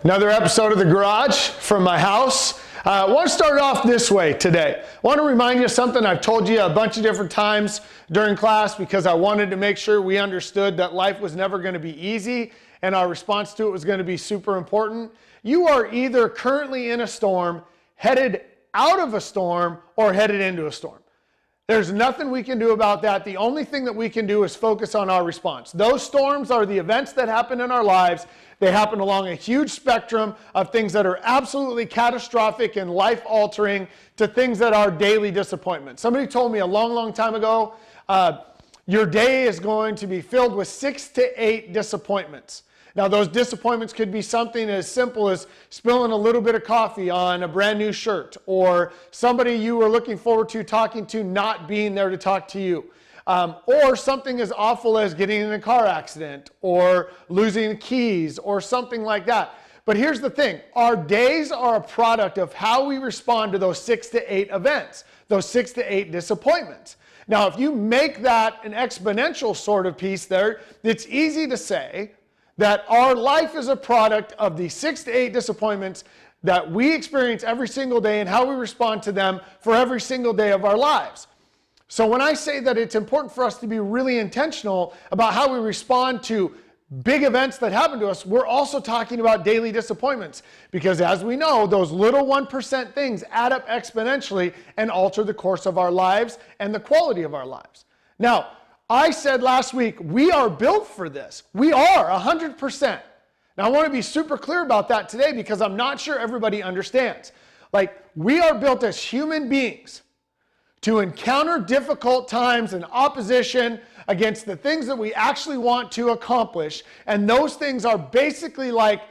Another episode of The Garage from my house. I want to start off this way today. I want to remind you of something I've told you a bunch of different times during class because I wanted to make sure we understood that life was never going to be easy and our response to it was going to be super important. You are either currently in a storm, headed out of a storm, or headed into a storm. There's nothing we can do about that. The only thing that we can do is focus on our response. Those storms are the events that happen in our lives. They happen along a huge spectrum of things that are absolutely catastrophic and life-altering to things that are daily disappointments. Somebody told me a long, long time ago, your day is going to be filled with 6 to 8 disappointments. Now, those disappointments could be something as simple as spilling a little bit of coffee on a brand new shirt, or somebody you were looking forward to talking to not being there to talk to you, or something as awful as getting in a car accident, or losing keys, or something like that. But here's the thing, our days are a product of how we respond to those 6 to 8 events, those 6 to 8 disappointments. Now, if you make that an exponential sort of piece there, it's easy to say that our life is a product of the 6 to 8 disappointments that we experience every single day and how we respond to them for every single day of our lives. So when I say that it's important for us to be really intentional about how we respond to big events that happen to us, we're also talking about daily disappointments. Because as we know, those little 1% things add up exponentially and alter the course of our lives and the quality of our lives. Now, I said last week, we are built for this. We are 100%. Now I want to be super clear about that today because I'm not sure everybody understands. Like, we are built as human beings to encounter difficult times and opposition against the things that we actually want to accomplish. And those things are basically like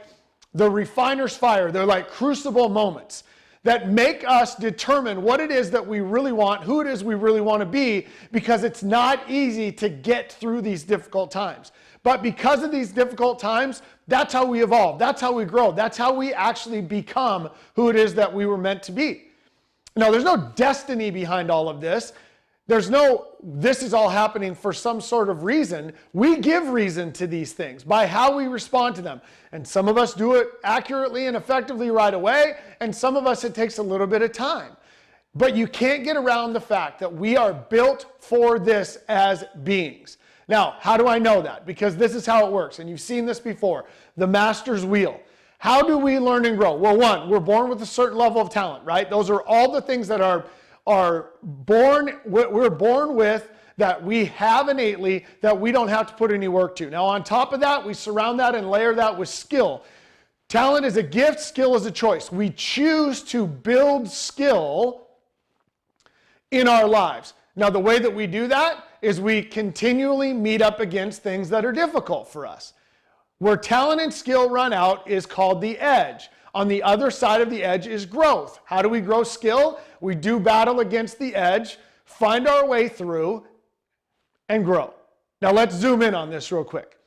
the refiner's fire. They're like crucible moments that make us determine what it is that we really want, who it is we really want to be, because it's not easy to get through these difficult times. But because of these difficult times, that's how we evolve, that's how we grow, that's how we actually become who it is that we were meant to be. Now, there's no destiny behind all of this. There's no, this is all happening for some sort of reason. We give reason to these things by how we respond to them. And some of us do it accurately and effectively right away, and some of us it takes a little bit of time. But you can't get around the fact that we are built for this as beings. Now, how do I know that? Because this is how it works, and you've seen this before, the master's wheel. How do we learn and grow? Well, one, we're born with a certain level of talent, right? Those are all the things that we're born with, that we have innately, that we don't have to put any work to. Now, on top of that, we surround that and layer that with skill. Talent is a gift, skill is a choice. We choose to build skill in our lives. Now, the way that we do that is we continually meet up against things that are difficult for us. Where talent and skill run out is called the edge. On the other side of the edge is growth. How do we grow skill? We do battle against the edge, find our way through, and grow. Now let's zoom in on this real quick.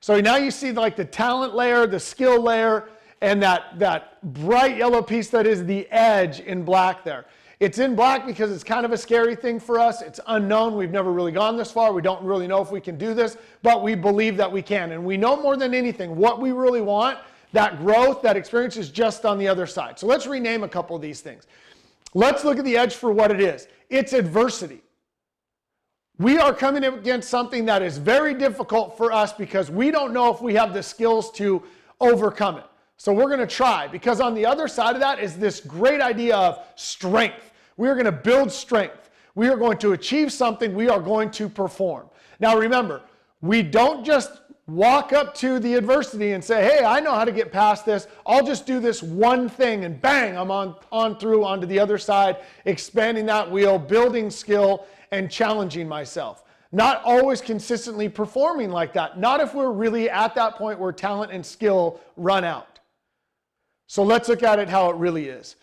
So now you see like the talent layer, the skill layer, and that bright yellow piece that is the edge in black there. It's in black because it's kind of a scary thing for us. It's unknown. We've never really gone this far. We don't really know if we can do this, but we believe that we can. And we know more than anything what we really want. That growth, that experience is just on the other side. So let's rename a couple of these things. Let's look at the edge for what it is. It's adversity. We are coming up against something that is very difficult for us because we don't know if we have the skills to overcome it. So we're going to try, because on the other side of that is this great idea of strength. We are going to build strength. We are going to achieve something. We are going to perform. Now remember, we don't just walk up to the adversity and say, hey, I know how to get past this. I'll just do this one thing and bang, I'm on through onto the other side, expanding that wheel, building skill, and challenging myself. Not always consistently performing like that. Not if we're really at that point where talent and skill run out. So let's look at it how it really is.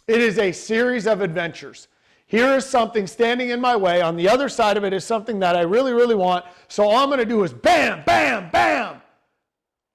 It is a series of adventures. Here is something standing in my way. On the other side of it is something that I really, really want. So all I'm going to do is bam, bam, bam,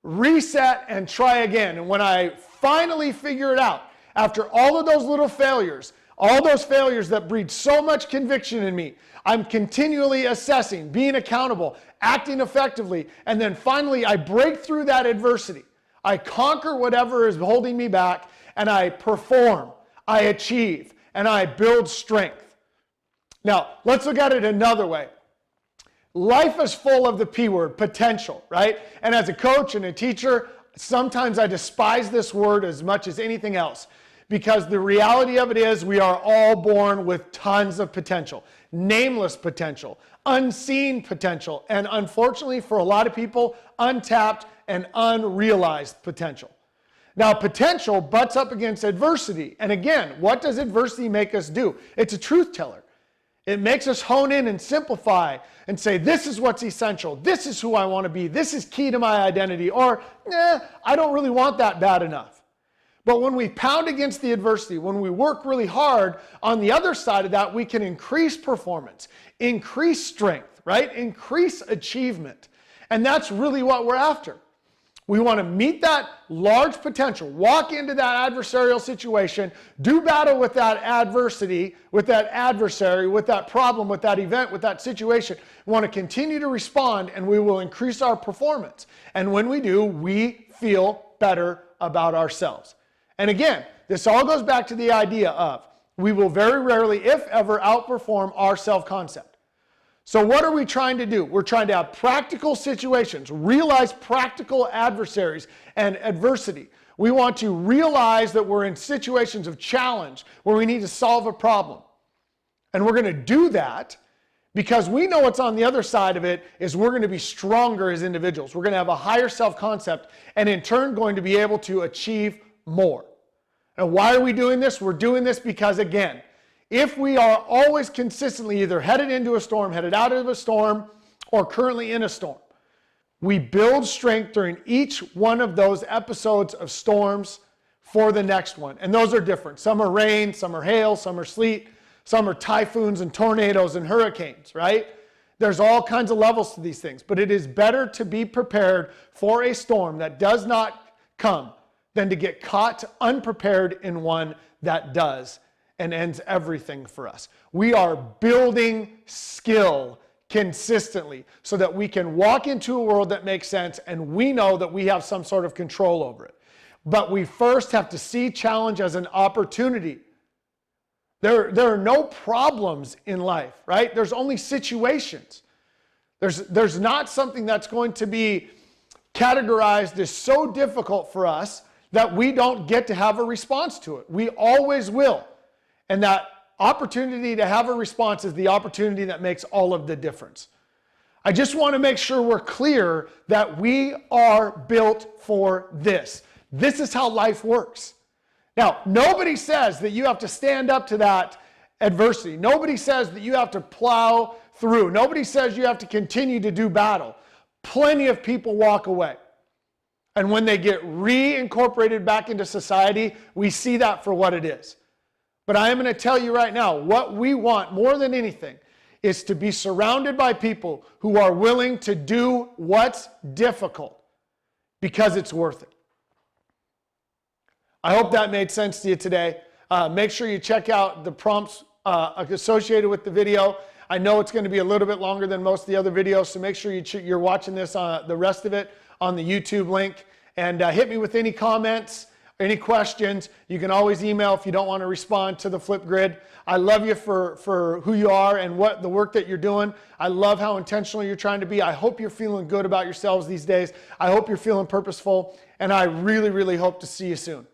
reset and try again. And when I finally figure it out, after all of those little failures, all those failures that breed so much conviction in me, I'm continually assessing, being accountable, acting effectively, and then finally I break through that adversity. I conquer whatever is holding me back, and I perform, I achieve, and I build strength. Now, let's look at it another way. Life is full of the P word, potential, right? And as a coach and a teacher, sometimes I despise this word as much as anything else, because the reality of it is we are all born with tons of potential, nameless potential, unseen potential, and unfortunately for a lot of people, untapped and unrealized potential. Now, potential butts up against adversity. And again, what does adversity make us do? It's a truth teller. It makes us hone in and simplify and say, this is what's essential. This is who I want to be. This is key to my identity. Or, I don't really want that bad enough. But when we pound against the adversity, when we work really hard, on the other side of that, we can increase performance, increase strength, right? Increase achievement. And that's really what we're after. We want to meet that large potential, walk into that adversarial situation, do battle with that adversity, with that adversary, with that problem, with that event, with that situation. We want to continue to respond, and we will increase our performance. And when we do, we feel better about ourselves. And again, this all goes back to the idea of we will very rarely, if ever, outperform our self-concept. So what are we trying to do? We're trying to have practical situations, realize practical adversaries and adversity. We want to realize that we're in situations of challenge where we need to solve a problem. And we're going to do that because we know what's on the other side of it is we're going to be stronger as individuals. We're going to have a higher self-concept and in turn going to be able to achieve more. And why are we doing this? We're doing this because, again, if we are always consistently either headed into a storm, headed out of a storm, or currently in a storm, we build strength during each one of those episodes of storms for the next one. And those are different. Some are rain, some are hail, some are sleet, some are typhoons and tornadoes and hurricanes, right? There's all kinds of levels to these things. But it is better to be prepared for a storm that does not come than to get caught unprepared in one that does and ends everything for us. We are building skill consistently so that we can walk into a world that makes sense and we know that we have some sort of control over it. But we first have to see challenge as an opportunity. There are no problems in life, right? There's only situations. There's not something that's going to be categorized as so difficult for us that we don't get to have a response to it. We always will. And that opportunity to have a response is the opportunity that makes all of the difference. I just want to make sure we're clear that we are built for this. This is how life works. Now, nobody says that you have to stand up to that adversity. Nobody says that you have to plow through. Nobody says you have to continue to do battle. Plenty of people walk away. And when they get reincorporated back into society, we see that for what it is. But I am going to tell you right now, what we want more than anything is to be surrounded by people who are willing to do what's difficult because it's worth it. I hope that made sense to you today. Make sure you check out the prompts associated with the video. I know it's going to be a little bit longer than most of the other videos, so make sure you're watching this, the rest of it, on the YouTube link. And hit me with any comments, any questions. You can always email if you don't want to respond to the Flipgrid. I love you for who you are and what the work that you're doing. I love how intentional you're trying to be. I hope you're feeling good about yourselves these days. I hope you're feeling purposeful. And I really, really hope to see you soon.